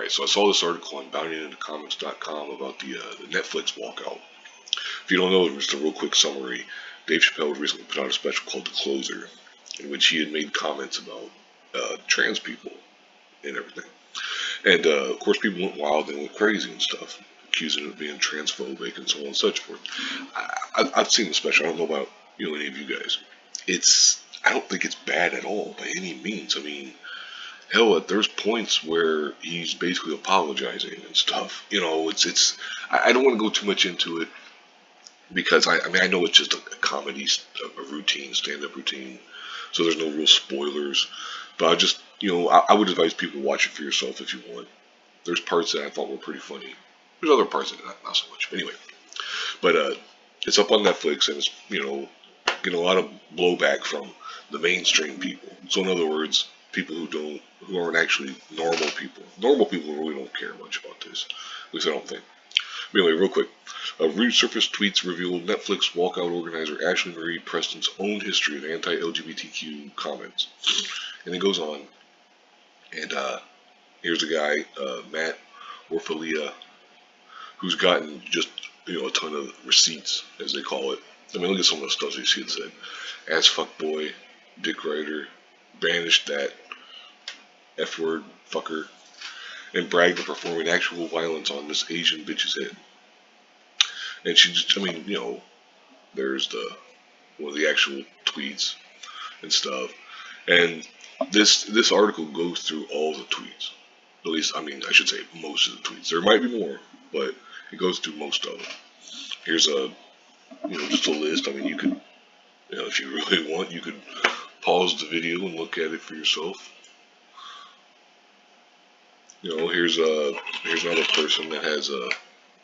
Alright, so I saw this article on bountyintocomics.com about the Netflix Walkout. If you don't know, just a real quick summary, Dave Chappelle recently put out a special called The Closer, in which he had made comments about trans people and everything. And of course, people went wild and went crazy and stuff, accusing him of being transphobic and so on and such forth. I've seen the special. I don't know about any of you guys. I don't think it's bad at all by any means. I mean, hell, there's points where he's basically apologizing and stuff. I don't want to go too much into it because I know it's just a comedy, a routine, stand-up routine, so there's no real spoilers. But I would advise people to watch it for yourself if you want. There's parts that I thought were pretty funny. There's other parts that not so much. Anyway, but it's up on Netflix and it's getting a lot of blowback from the mainstream people. So in other words, people who aren't actually normal people. Normal people really don't care much about this. At least I don't think. But anyway, real quick. Resurfaced tweets revealed Netflix Walkout organizer Ashley Marie Preston's own history of anti-LGBTQ comments. And it goes on. And here's a guy, Matt Orfalia, who's gotten just a ton of receipts, as they call it. I mean, look at some of the stuff you see. It said, "Ass fuck boy, dick rider, banished that F-word fucker," and bragged of performing actual violence on this Asian bitch's head. And she just, there's one of the actual tweets and stuff. And this article goes through all the tweets. At least, I should say most of the tweets. There might be more, but it goes through most of them. Here's just a list. I mean, you could, if you really want, you could pause the video and look at it for yourself. Here's another person that has a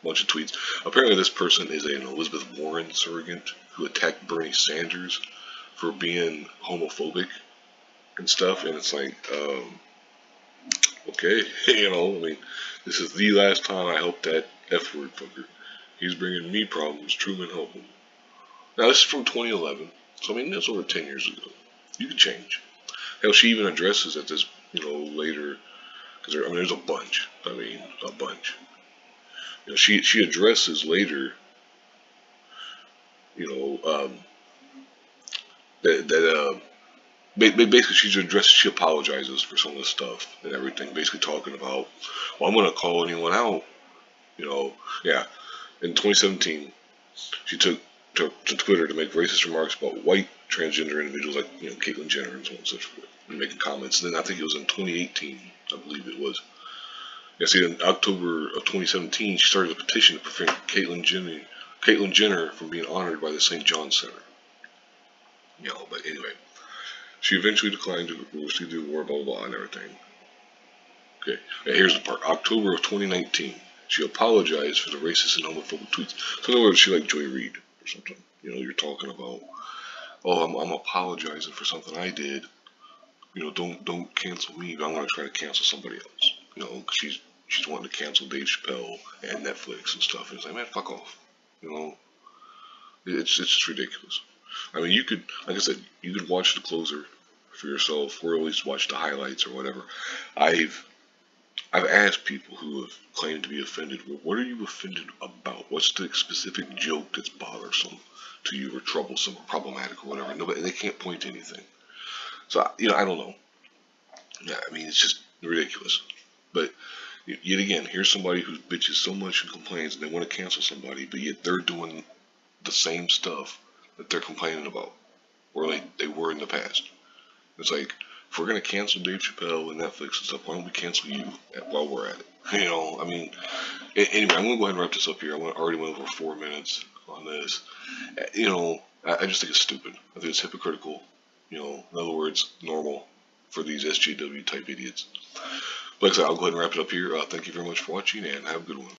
bunch of tweets. Apparently, this person is an Elizabeth Warren surrogate who attacked Bernie Sanders for being homophobic and stuff. And it's like, okay, this is the last time I helped that F-word fucker. He's bringing me problems. Truman help him. Now, this is from 2011. So, that's over 10 years ago. You can change. Hell, she even addresses at this, later. Because, there's a bunch. A bunch. She addresses later, basically she apologizes for some of the stuff and everything, basically talking about, well, I'm going to call anyone out, yeah. In 2017, she took to Twitter to make racist remarks about white transgender individuals like, Caitlyn Jenner and so on and such forth, and making comments. And then I think it was in 2018, I believe it was. Yeah, see, in October of 2017, she started a petition to prevent Caitlyn Jenner from being honored by the St. John Center. But anyway, she eventually declined to receive the award, blah, blah, blah, and everything. Okay, and here's the part. October of 2019, she apologized for the racist and homophobic tweets. So in other words, she like Joy Reid or something. You're talking about, oh, I'm apologizing for something I did. Don't cancel me, but I'm going to try to cancel somebody else. She's wanting to cancel Dave Chappelle and Netflix and stuff. And it's like, man, fuck off. It's just ridiculous. You could, like I said, you could watch The Closer for yourself, or at least watch the highlights or whatever. I've asked people who have claimed to be offended, well, what are you offended about? What's the specific joke that's bothersome to you or troublesome or problematic or whatever? Nobody, they can't point to anything. So, I don't know. Yeah, it's just ridiculous. But yet again, here's somebody who bitches so much and complains and they want to cancel somebody, but yet they're doing the same stuff that they're complaining about, or like they were in the past. It's like, if we're going to cancel Dave Chappelle and Netflix and stuff, why don't we cancel you while we're at it? Anyway, I'm going to go ahead and wrap this up here. I already went over 4 minutes on this. I just think it's stupid. I think it's hypocritical. In other words, normal for these SJW type idiots. Like I said, I'll go ahead and wrap it up here. Thank you very much for watching, and have a good one.